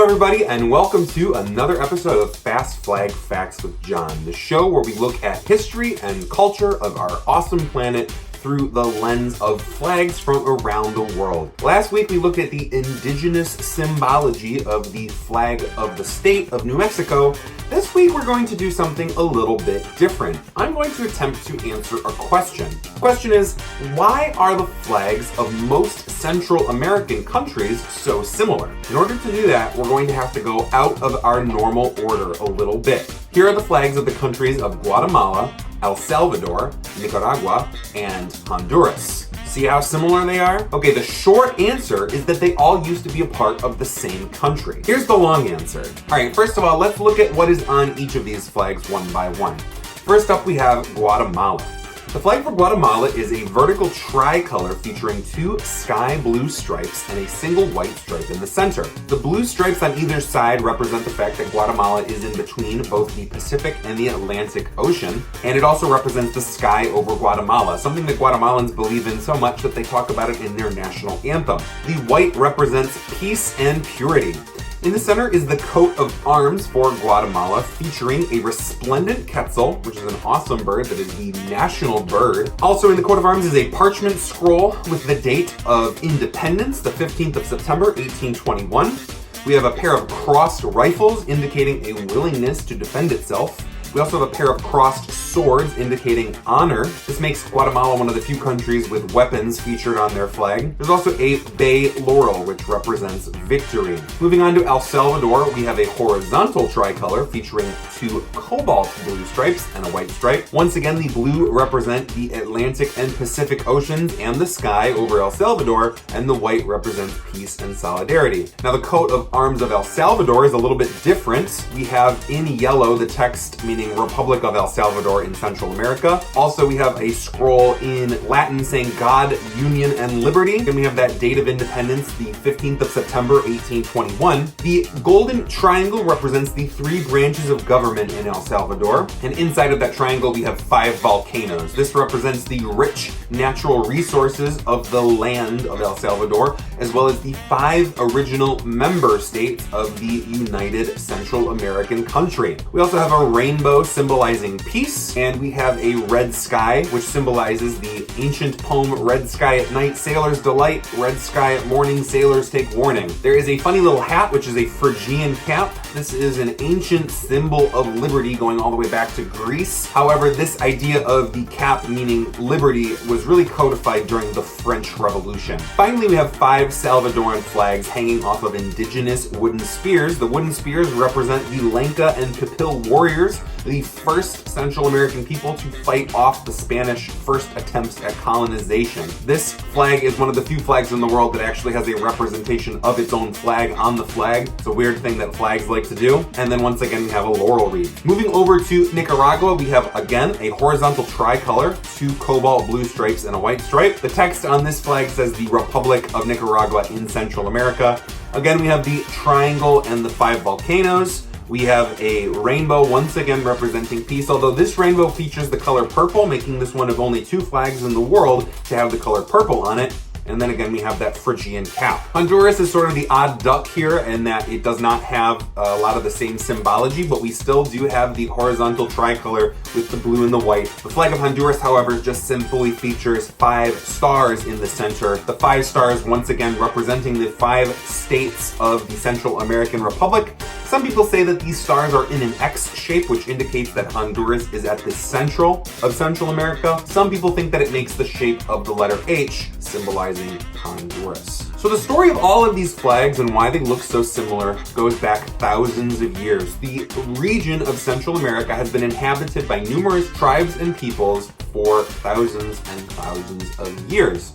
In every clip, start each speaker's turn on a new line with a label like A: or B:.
A: Hello everybody and welcome to another episode of Fast Flag Facts with John, the show where we look at history and culture of our awesome planet through the lens of flags from around the world. Last week we looked at the indigenous symbology of the flag of the state of New Mexico. This week we're going to do something a little bit different. I'm going to attempt to answer a question. The question is, why are the flags of most Central American countries so similar? In order to do that, we're going to have to go out of our normal order a little bit. Here are the flags of the countries of Guatemala, El Salvador, Nicaragua, and Honduras. See how similar they are? Okay, the short answer is that they all used to be a part of the same country. Here's the long answer. All right, first of all, let's look at what is on each of these flags one by one. First up, we have Guatemala. The flag for Guatemala is a vertical tricolor featuring two sky blue stripes and a single white stripe in the center. The blue stripes on either side represent the fact that Guatemala is in between both the Pacific and the Atlantic Ocean, and it also represents the sky over Guatemala, something that Guatemalans believe in so much that they talk about it in their national anthem. The white represents peace and purity. In the center is the coat of arms for Guatemala, featuring a resplendent quetzal, which is an awesome bird that is the national bird. Also in the coat of arms is a parchment scroll with the date of independence, the 15th of September, 1821. We have a pair of crossed rifles indicating a willingness to defend itself. We also have a pair of crossed swords indicating honor. This makes Guatemala one of the few countries with weapons featured on their flag. There's also a bay laurel, which represents victory. Moving on to El Salvador, we have a horizontal tricolor featuring two cobalt blue stripes and a white stripe. Once again, the blue represent the Atlantic and Pacific Oceans and the sky over El Salvador, and the white represents peace and solidarity. Now, the coat of arms of El Salvador is a little bit different. We have in yellow the text meaning Republic of El Salvador in Central America. Also, we have a scroll in Latin saying God, Union, and Liberty. Then we have that date of independence, the 15th of September, 1821. The golden triangle represents the three branches of government in El Salvador. And inside of that triangle, we have 5 volcanoes. This represents the rich natural resources of the land of El Salvador, as well as the 5 original member states of the United Central American country. We also have a rainbow symbolizing peace, and we have a red sky, which symbolizes the ancient poem Red Sky at Night, Sailors Delight, Red Sky at Morning, Sailors Take Warning. There is a funny little hat, which is a Phrygian cap. This is an ancient symbol of liberty going all the way back to Greece. However, this idea of the cap meaning liberty was really codified during the French Revolution. Finally, we have 5 Salvadoran flags hanging off of indigenous wooden spears. The wooden spears represent the Lenca and Pipil warriors, the first Central American people to fight off the Spanish first attempts at colonization. This flag is one of the few flags in the world that actually has a representation of its own flag on the flag. It's a weird thing that flags like to do. And then once again, we have a laurel wreath. Moving over to Nicaragua, we have again a horizontal tricolor, 2 cobalt blue stripes and a white stripe. The text on this flag says the Republic of Nicaragua in Central America. Again, we have the triangle and the 5 volcanoes. We have a rainbow, once again representing peace, although this rainbow features the color purple, making this one of only 2 flags in the world to have the color purple on it. And then again, we have that Phrygian cap. Honduras is sort of the odd duck here in that it does not have a lot of the same symbology, but we still do have the horizontal tricolor with the blue and the white. The flag of Honduras, however, just simply features 5 stars in the center. The 5 stars, once again, representing the 5 states of the Central American Republic. Some people say that these stars are in an X shape, which indicates that Honduras is at the central of Central America. Some people think that it makes the shape of the letter H, symbolizing Honduras. So the story of all of these flags and why they look so similar goes back thousands of years. The region of Central America has been inhabited by numerous tribes and peoples for thousands and thousands of years.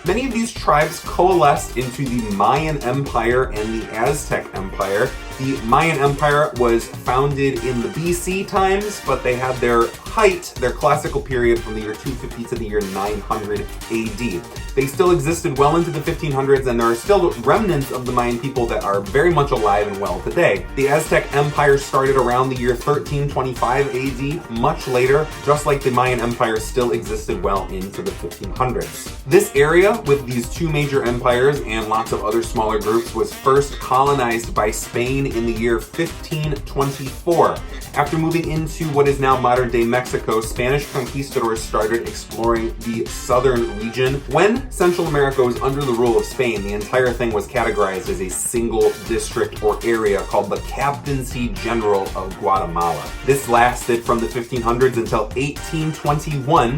A: Many of these tribes coalesced into the Mayan Empire and the Aztec Empire, The Mayan Empire was founded in the BC times, but they had their height, their classical period, from the year 250 to the year 900 AD. They still existed well into the 1500s, and there are still remnants of the Mayan people that are very much alive and well today. The Aztec Empire started around the year 1325 AD, much later, just like the Mayan Empire still existed well into the 1500s. This area, with these two major empires and lots of other smaller groups, was first colonized by Spain in the year 1524. After moving into what is now modern-day Mexico, Spanish conquistadors started exploring the southern region. When Central America was under the rule of Spain, the entire thing was categorized as a single district or area called the Captaincy General of Guatemala. This lasted from the 1500s until 1821.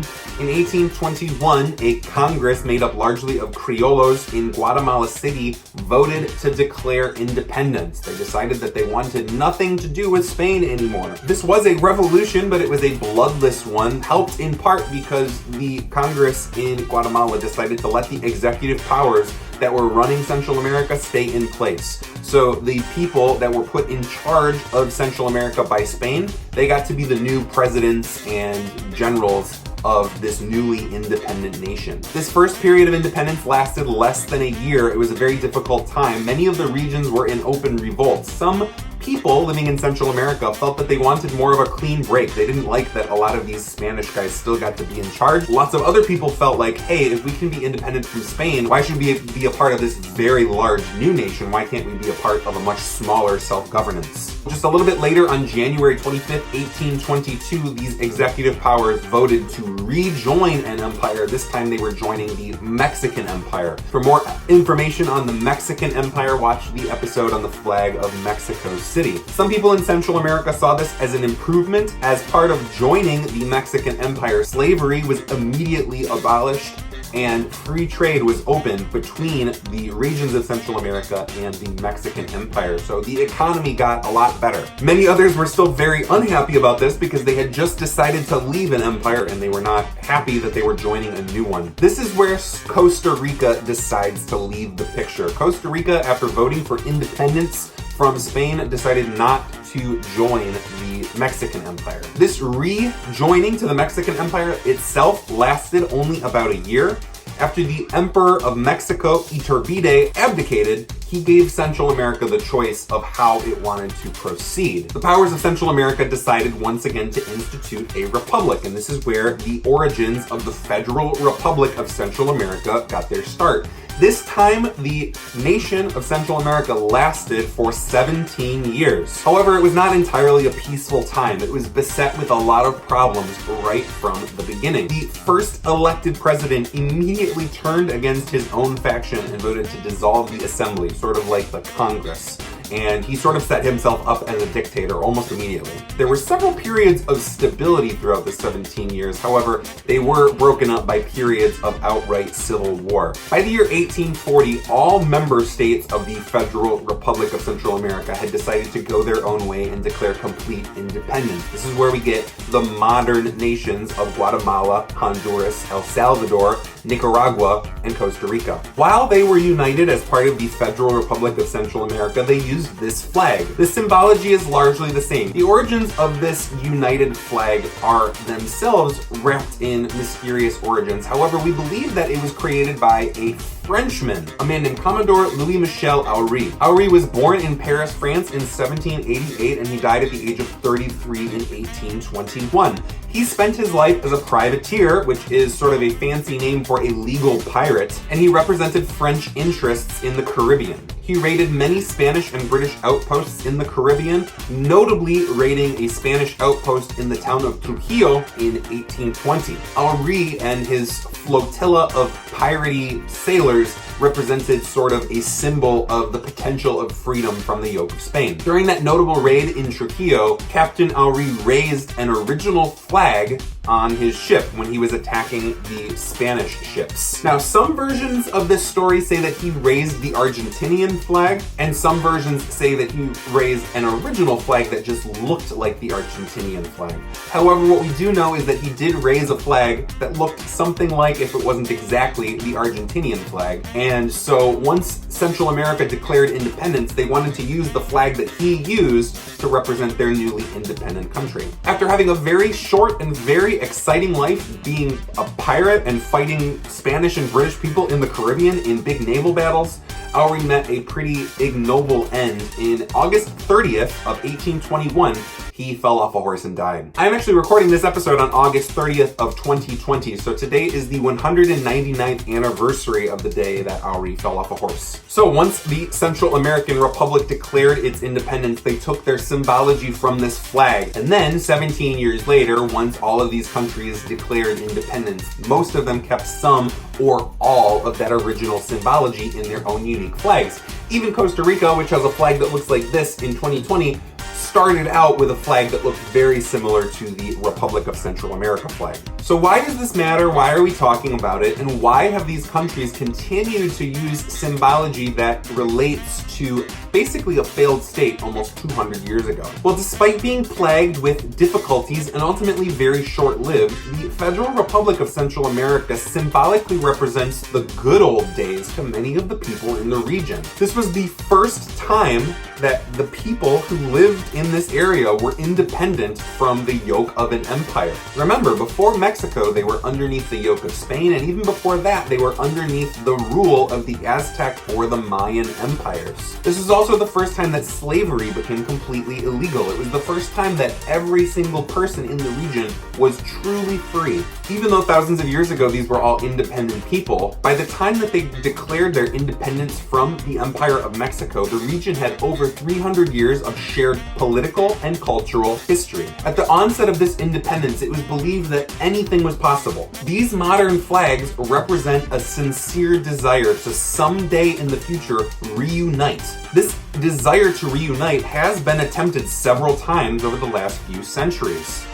A: In 1821, a Congress made up largely of Criollos in Guatemala City voted to declare independence. They decided that they wanted nothing to do with Spain anymore. This was a revolution, but it was a bloodless one, helped in part because the Congress in Guatemala decided to let the executive powers that were running Central America stay in place. So the people that were put in charge of Central America by Spain, they got to be the new presidents and generals of this newly independent nation. This first period of independence lasted less than a year. It was a very difficult time. Many of the regions were in open revolt. Some people living in Central America felt that they wanted more of a clean break. They didn't like that a lot of these Spanish guys still got to be in charge. Lots of other people felt like, hey, if we can be independent from Spain, why should we be a part of this very large new nation? Why can't we be a part of a much smaller self-governance? Just a little bit later, on January 25th, 1822, these executive powers voted to rejoin an empire. This time they were joining the Mexican Empire. For more information on the Mexican Empire, watch the episode on the flag of Mexico City. Some people in Central America saw this as an improvement. As part of joining the Mexican Empire, slavery was immediately abolished and free trade was opened between the regions of Central America and the Mexican Empire. So the economy got a lot better. Many others were still very unhappy about this because they had just decided to leave an empire and they were not happy that they were joining a new one. This is where Costa Rica decides to leave the picture. Costa Rica, after voting for independence from Spain, decided not to join the Mexican Empire. This rejoining to the Mexican Empire itself lasted only about a year. After the Emperor of Mexico, Iturbide, abdicated, he gave Central America the choice of how it wanted to proceed. The powers of Central America decided once again to institute a republic, and this is where the origins of the Federal Republic of Central America got their start. This time, the nation of Central America lasted for 17 years. However, it was not entirely a peaceful time. It was beset with a lot of problems right from the beginning. The first elected president immediately turned against his own faction and voted to dissolve the assembly, sort of like the Congress. And he sort of set himself up as a dictator almost immediately. There were several periods of stability throughout the 17 years. However, they were broken up by periods of outright civil war. By the year 1840, all member states of the Federal Republic of Central America had decided to go their own way and declare complete independence. This is where we get the modern nations of Guatemala, Honduras, El Salvador, Nicaragua, and Costa Rica. While they were united as part of the Federal Republic of Central America, they used this flag. The symbology is largely the same. The origins of this united flag are themselves wrapped in mysterious origins. However, we believe that it was created by a Frenchman, a man named Commodore Louis-Michel Aury. Aury was born in Paris, France in 1788, and he died at the age of 33 in 1821. He spent his life as a privateer, which is sort of a fancy name for a legal pirate, and he represented French interests in the Caribbean. He raided many Spanish and British outposts in the Caribbean, notably raiding a Spanish outpost in the town of Trujillo in 1820. Aury and his flotilla of piratey sailors represented sort of a symbol of the potential of freedom from the yoke of Spain. During that notable raid in Trujillo, Captain Aury raised an original flag on his ship when he was attacking the Spanish ships. Now, some versions of this story say that he raised the Argentinian flag, and some versions say that he raised an original flag that just looked like the Argentinian flag. However, what we do know is that he did raise a flag that looked something like, if it wasn't exactly, the Argentinian flag, and And so once Central America declared independence, they wanted to use the flag that he used to represent their newly independent country. After having a very short and very exciting life being a pirate and fighting Spanish and British people in the Caribbean in big naval battles, Aury met a pretty ignoble end. In August 30th of 1821, he fell off a horse and died. I'm actually recording this episode on August 30th of 2020, so today is the 199th anniversary of the day that Aury fell off a horse. So once the Central American Republic declared its independence, they took their symbology from this flag. And then 17 years later, once all of these countries declared independence, most of them kept some or all of that original symbology in their own unique flags. Even Costa Rica, which has a flag that looks like this in 2020, started out with a flag that looked very similar to the Republic of Central America flag. So why does this matter? Why are we talking about it? And why have these countries continued to use symbology that relates to basically a failed state almost 200 years ago? Well, despite being plagued with difficulties and ultimately very short-lived, the Federal Republic of Central America symbolically represents the good old days to many of the people in the region. This was the first time that the people who lived in this area were independent from the yoke of an empire. Remember, before Mexico, they were underneath the yoke of Spain, and even before that, they were underneath the rule of the Aztec or the Mayan empires. This is also the first time that slavery became completely illegal. It was the first time that every single person in the region was truly free. Even though thousands of years ago, these were all independent people, by the time that they declared their independence from the Empire of Mexico, the region had over 300 years of shared political and cultural history. At the onset of this independence, it was believed that anything was possible. These modern flags represent a sincere desire to someday in the future reunite. This desire to reunite has been attempted several times over the last few centuries.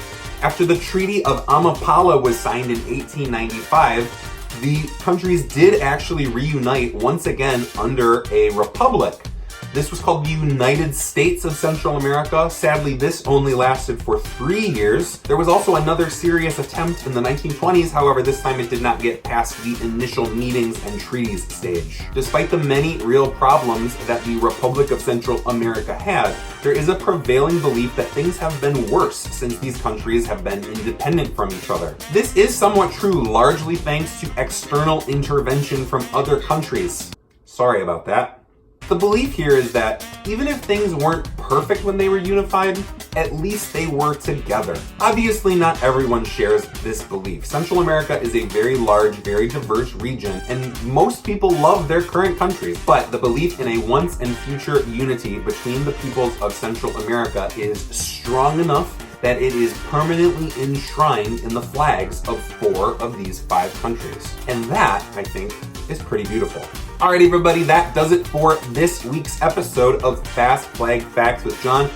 A: After the Treaty of Amapala was signed in 1895, the countries did actually reunite once again under a republic. This was called the United States of Central America. Sadly, this only lasted for 3 years. There was also another serious attempt in the 1920s. However, this time it did not get past the initial meetings and treaties stage. Despite the many real problems that the Republic of Central America had, there is a prevailing belief that things have been worse since these countries have been independent from each other. This is somewhat true, largely thanks to external intervention from other countries. Sorry about that. The belief here is that even if things weren't perfect when they were unified, at least they were together. Obviously, not everyone shares this belief. Central America is a very large, very diverse region, and most people love their current countries. But the belief in a once and future unity between the peoples of Central America is strong enough that it is permanently enshrined in the flags of 4 of these 5 countries. And that, I think, is pretty beautiful. All right, everybody, that does it for this week's episode of Fast Flag Facts with John.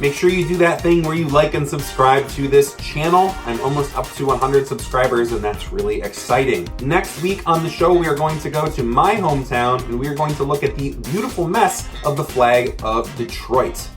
A: Make sure you do that thing where you like and subscribe to this channel. I'm almost up to 100 subscribers, and that's really exciting. Next week on the show, we are going to go to my hometown, and we are going to look at the beautiful mess of the flag of Detroit.